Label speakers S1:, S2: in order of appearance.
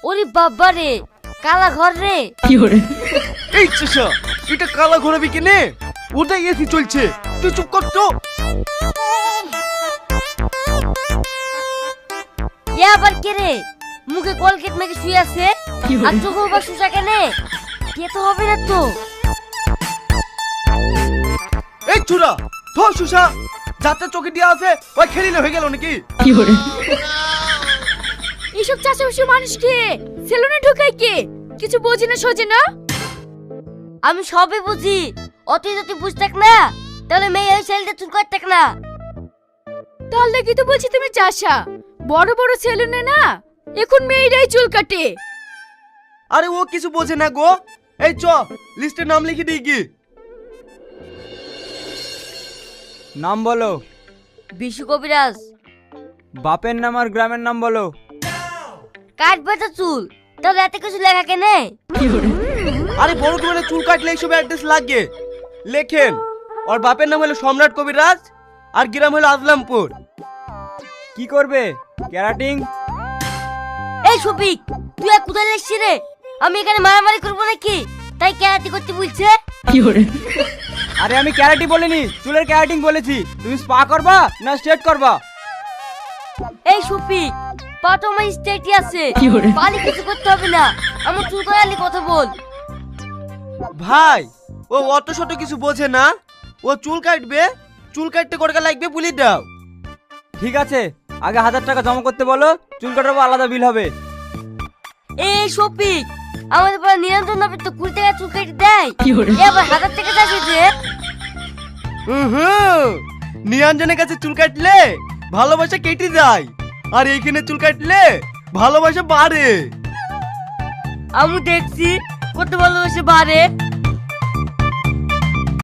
S1: ওরে বাবা রে, কালা ঘর রে।
S2: এই চাষা, এটা কালা ঘোরাবি কেনে? ওটাই এসি চলছে, তুই চুপ কর তো।
S1: এ আবার কে রে? মুখে কলকেট মেখে শুয়ে আছে আর চোখে আবার শুষা কেনে? কে তো হবে না তো।
S2: এই ছুরা, ধর সুসা, যাতে চোখে দিয়ে আছে ওই খেলিলে হয়ে গেল নাকি?
S3: এইসব চাষাবাসী মানুষকে সেলুনে ঢোকায় কে? কিছু বোঝে না সোজে না।
S1: আমি সবই বুঝি, অতি যদি বুঝতেক না তাহলে মেয়ে ওই ছেলেটা চুল করতেক না।
S3: তার লাগি তো বলছি তুমি চাষা, বড় বড় সেলুনে না এখন মেয়েরাই চুল কাটে।
S2: আরে ও কিছু বোঝে না গো। এই চ, লিস্টে নাম লিখে দিই কি?
S4: নাম বলো।
S1: বিশু কবিরাজ।
S4: বাপের নাম আর গ্রামের নাম বলো।
S1: কাটবে তো চুল, তাহলে এত কিছু লেখা কেনে?
S2: আরে বড় ধরে চুল কাটলে এইসব অ্যাড্রেস লাগে। লেখেন, ওর বাপের নাম হলো সম্রাট কবিরাজ আর গ্রাম হলো আজলামপুর।
S4: কি করবে? ক্যারাটিং?
S1: এই শফিক, তুই আর কোথায় লেখছিস রে? আমি এখানে মারামারি করবো নাকি তাই ক্যারাটি করতে বলছে?
S4: আরে আমি ক্যারাটি বলিনি, চুলের ক্যারাটিং বলেছি। তুমি স্পা করবা না স্ট্রেট করবা?
S1: এই শফিক, পাটো আমার স্টেটই আছে, পালি কিছু করতে হবে না। আমার চুল করালি কথা বল।
S2: ভাই, ও অত শত কিছু বোঝে না। ও চুল কাটবে, চুল কাটতে কটা লাগবে বলে দাও।
S4: ঠিক আছে, আগে 1000 টাকা জমা করতে বলো, চুল কাটাবো, আলাদা বিল হবে।
S1: এই শফিক, আমাদের পাড়া নিরঞ্জন নামে তো 20 টাকা চুল কেটে দেয়, এবার 1000 টাকা চাইছে যে।
S2: নিরঞ্জনের কাছে চুল কাটলে ভালোবাসা কেটে যায়, আর এইখানে চুল কাটলে ভালোবাসা বাড়ে।
S1: আমি দেখছি কত ভালোবাসে বাড়ে।